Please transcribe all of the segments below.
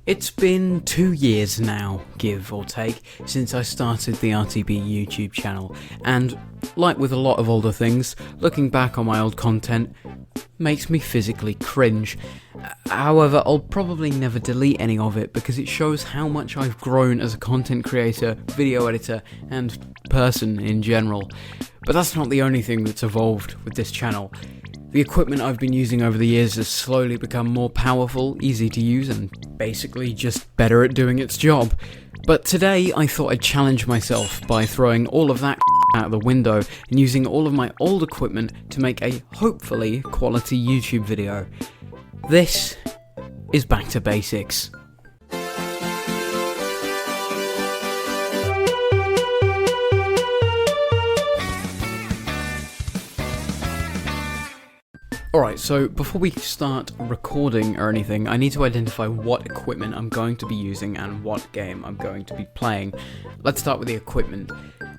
It's been 2 years now, give or take, since I started the RTB YouTube channel, and like with a lot of older things, looking back on my old content makes me physically cringe. However, I'll probably never delete any of it because it shows how much I've grown as a content creator, video editor, and person in general. But that's not the only thing that's evolved with this channel. The equipment I've been using over the years has slowly become more powerful, easy to use, and basically just better at doing its job. But today I thought I'd challenge myself by throwing all of that out of the window and using all of my old equipment to make a hopefully quality YouTube video. This is Back to Basics. Alright, so before we start recording or anything, I need to identify what equipment I'm going to be using and what game I'm going to be playing. Let's start with the equipment.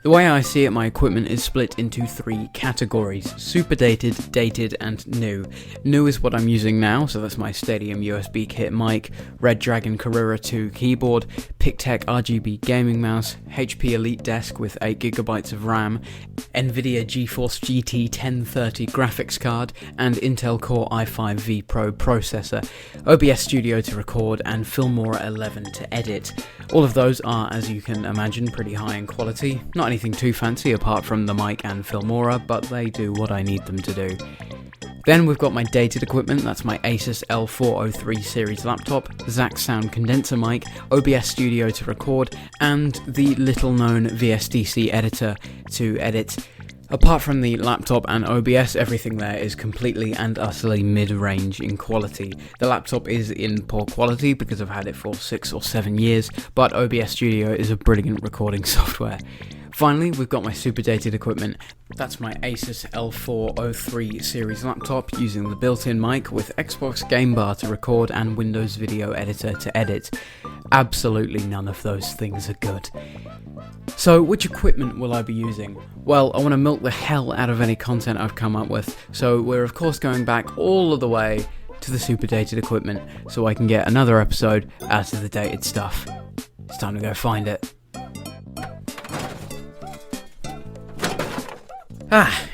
The way I see it, my equipment is split into 3 categories: super dated, dated, and new. New is what I'm using now, so that's my Stadium USBKIT mic, Redragon Karura 2 keyboard, PICTEK RGB gaming mouse, HP EliteDesk with 8GB of RAM, NVIDIA GeForce GT 1030 graphics card, and Intel Core i5 vPro processor, OBS Studio to record, and Filmora 11 to edit. All of those are, as you can imagine, pretty high in quality. Not anything too fancy apart from the mic and Filmora, but they do what I need them to do. Then we've got my dated equipment. That's my Asus L403 series laptop, Zax sound condenser mic, OBS Studio to record, and the little known VSDC editor to edit. Apart from the laptop and OBS, everything there is completely and utterly mid-range in quality. The laptop is in poor quality because I've had it for 6 or 7 years, but OBS Studio is a brilliant recording software. Finally, we've got my super dated equipment. That's my Asus L403 series laptop using the built-in mic with Xbox Game Bar to record and Windows Video Editor to edit. Absolutely none of those things are good. So, which equipment will I be using? Well, I want to milk the hell out of any content I've come up with, so we're of course going back all of the way to the super dated equipment so I can get another episode out of the dated stuff. It's time to go find it.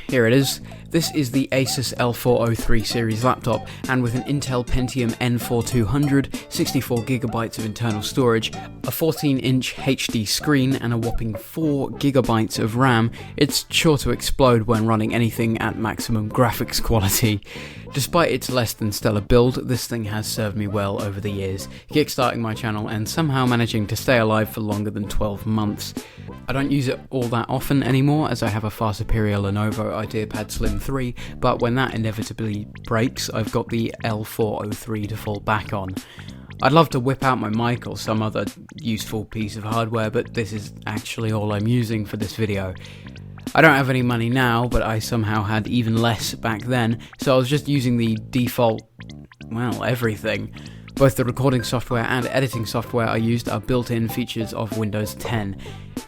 Here it is. This is the Asus L403 series laptop, and with an Intel Pentium N4200, 64GB of internal storage, a 14-inch HD screen, and a whopping 4GB of RAM, it's sure to explode when running anything at maximum graphics quality. Despite its less than stellar build, this thing has served me well over the years, kickstarting my channel and somehow managing to stay alive for longer than 12 months. I don't use it all that often anymore, as I have a far superior Lenovo IdeaPad Slim 3, but when that inevitably breaks, I've got the L403 to fall back on. I'd love to whip out my mic or some other useful piece of hardware, but this is actually all I'm using for this video. I don't have any money now, but I somehow had even less back then, so I was just using the default, everything. Both the recording software and editing software I used are built-in features of Windows 10.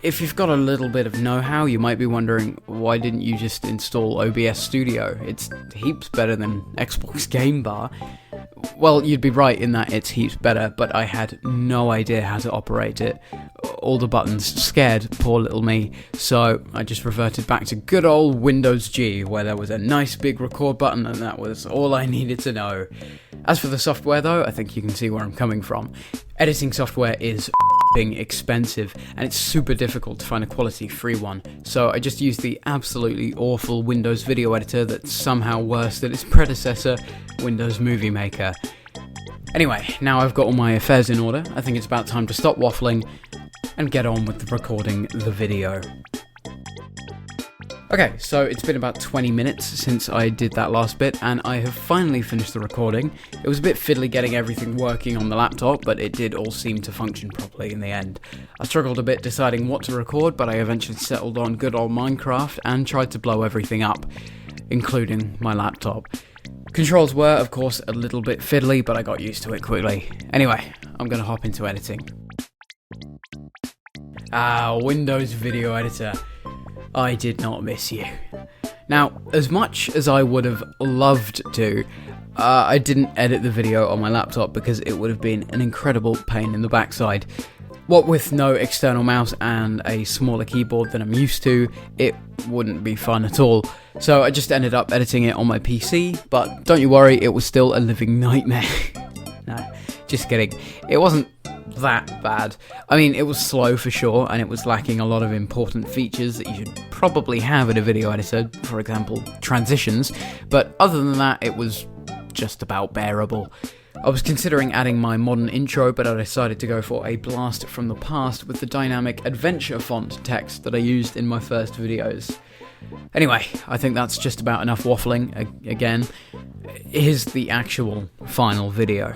If you've got a little bit of know-how, you might be wondering, why didn't you just install OBS Studio? It's heaps better than Xbox Game Bar. Well, you'd be right in that it's heaps better, but I had no idea how to operate it. All the buttons scared poor little me, so I just reverted back to good old Windows G, where there was a nice big record button and that was all I needed to know. As for the software though, I think you can see where I'm coming from. Editing software is expensive, and it's super difficult to find a quality free one, so I just used the absolutely awful Windows Video Editor that's somehow worse than its predecessor, Windows Movie Maker. Anyway, now I've got all my affairs in order, I think it's about time to stop waffling and get on with recording the video. Okay, so it's been about 20 minutes since I did that last bit, and I have finally finished the recording. It was a bit fiddly getting everything working on the laptop, but it did all seem to function properly in the end. I struggled a bit deciding what to record, but I eventually settled on good old Minecraft and tried to blow everything up, including my laptop. Controls were, of course, a little bit fiddly, but I got used to it quickly. Anyway, I'm going to hop into editing. Windows Video Editor. I did not miss you. Now, as much as I would have loved to, I didn't edit the video on my laptop because it would have been an incredible pain in the backside. What with no external mouse and a smaller keyboard than I'm used to, it wouldn't be fun at all. So I just ended up editing it on my PC, but don't you worry, it was still a living nightmare. No, just kidding. It wasn't that bad. I mean, it was slow for sure, and it was lacking a lot of important features that you should probably have in a video editor, for example, transitions, but other than that, it was just about bearable. I was considering adding my modern intro, but I decided to go for a blast from the past with the dynamic adventure font text that I used in my first videos. Anyway, I think that's just about enough waffling again. Here's the actual final video.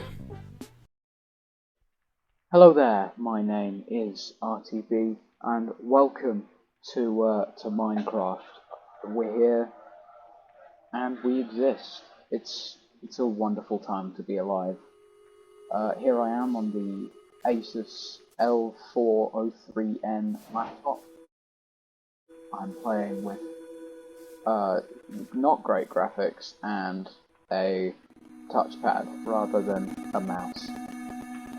Hello there, my name is Artie and welcome to Minecraft. We're here and we exist. It's a wonderful time to be alive. Here I am on the Asus L403N laptop. I'm playing with not great graphics and a touchpad rather than a mouse.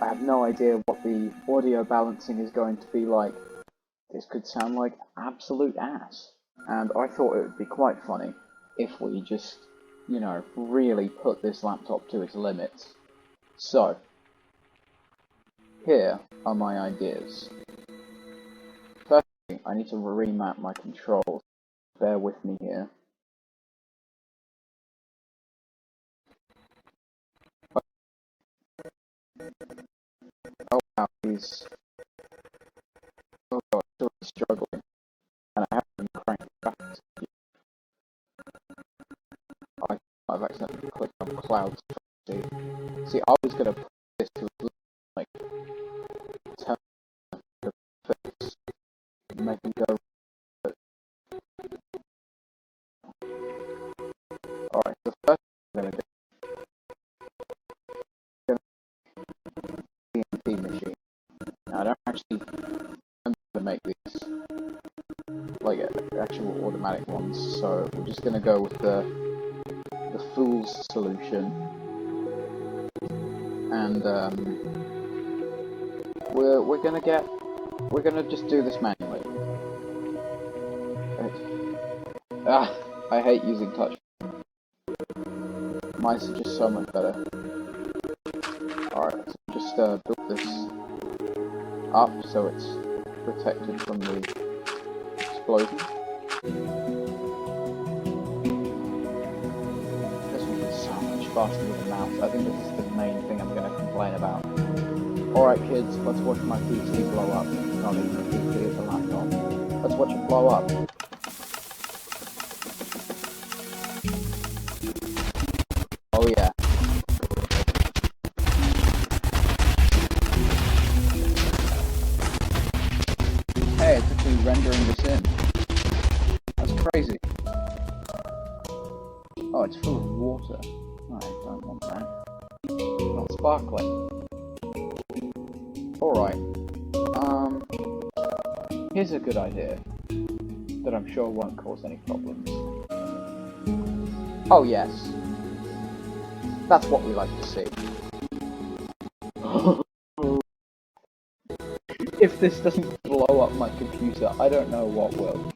I have no idea what the audio balancing is going to be like. This could sound like absolute ass. And I thought it would be quite funny if we just, you know, really put this laptop to its limits. So, here are my ideas. Firstly, I need to remap my controls. Bear with me here. Oh wow, he's... Oh god, still struggling. And I haven't cranked graphics. I've accidentally clicked on clouds. See, I was gonna put this to like turn the face, make him go. Alright, the first thing I'm gonna do is TNT machine. Now I don't actually remember to make these like actual automatic ones, so we're just gonna go with the fool's solution, and we're gonna just do this manually. I hate using touch. Mice are just so much better. Alright, so just build this up so it's protected from the explosion. Faster with the mouse. I think this is the main thing I'm going to complain about. Alright kids, let's watch my PC blow up. Not even a PC, it's a laptop. Let's watch it blow up. Oh yeah. Hey, it's actually rendering this in. That's crazy. Oh, it's full of water. I don't want that. Not sparkling. Alright. Here's a good idea that I'm sure won't cause any problems. Oh yes. That's what we like to see. If this doesn't blow up my computer, I don't know what will.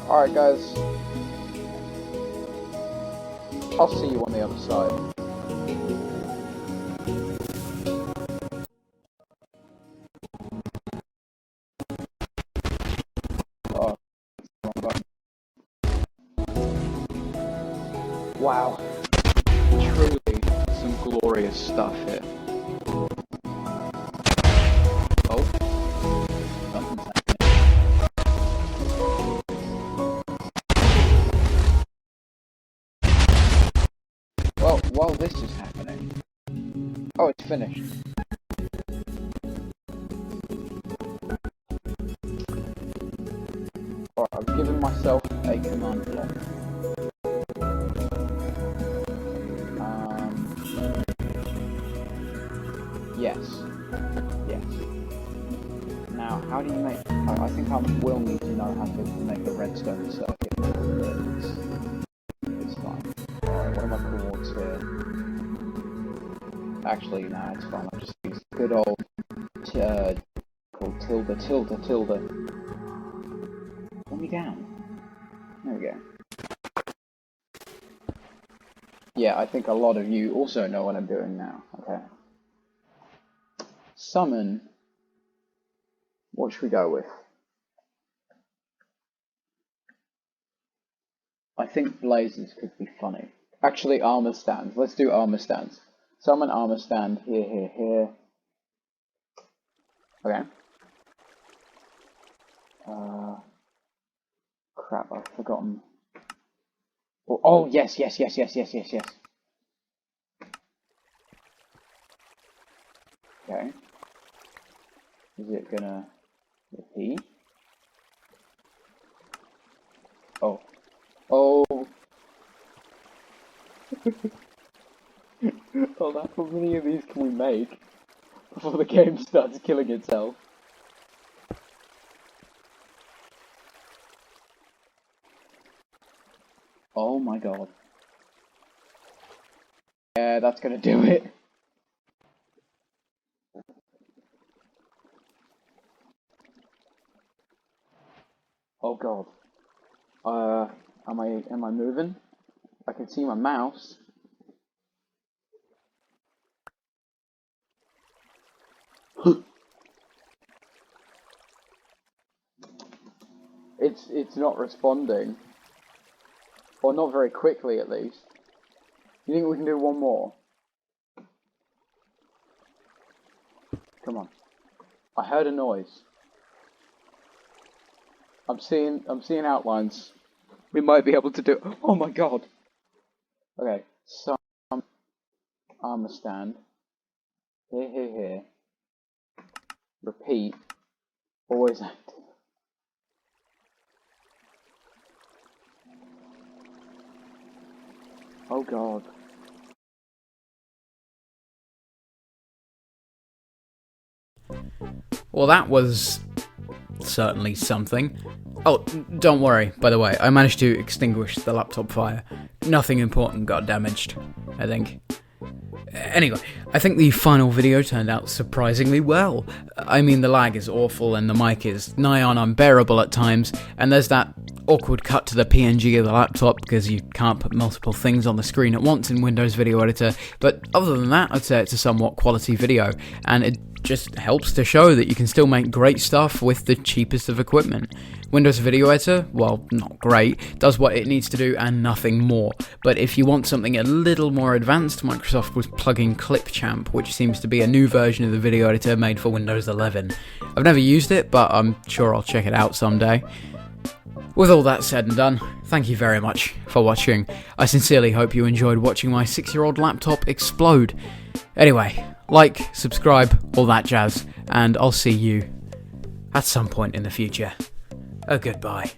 Alright guys. I'll see you on the other side. Oh, wrong button. Wow. Truly some glorious stuff here. Oh. Something's happening. Well, while this is happening... Oh, it's finished. Alright, I've given myself a command block. Yes. Yes. Now, how do you make... I think I will need to know how to make a redstone circuit. It's fine. Actually, nah, it's fine. I'll just use good old called tilde. Let me down. There we go. Yeah, I think a lot of you also know what I'm doing now. Okay. Summon. What should we go with? I think blazes could be funny. Actually, armor stands. Let's do armor stands. Summon armor stand here. Okay. Crap, I've forgotten. Oh, yes. Okay. Is it gonna repeat? Oh. Hold on, how many of these can we make before the game starts killing itself? Oh my god. Yeah, that's gonna do it. Oh god. Am I moving? I can see my mouse. It's not responding. Or not very quickly, at least. You think we can do one more? Come on. I heard a noise. I'm seeing outlines. We might be able to do. Oh my god. Okay. Some armor stand. Here. Repeat. Always active. Oh god. Well, that was certainly something. Oh, don't worry, by the way, I managed to extinguish the laptop fire. Nothing important got damaged, I think. Anyway, I think the final video turned out surprisingly well. I mean, the lag is awful and the mic is nigh on unbearable at times, and there's that awkward cut to the PNG of the laptop because you can't put multiple things on the screen at once in Windows Video Editor, but other than that, I'd say it's a somewhat quality video, and it just helps to show that you can still make great stuff with the cheapest of equipment. Windows Video Editor, well, not great, does what it needs to do and nothing more, but if you want something a little more advanced, Microsoft was plugging Clipchamp, which seems to be a new version of the video editor made for Windows 11. I've never used it, but I'm sure I'll check it out someday. With all that said and done, thank you very much for watching. I sincerely hope you enjoyed watching my 6-year-old laptop explode. Anyway, like, subscribe, all that jazz, and I'll see you at some point in the future. Goodbye.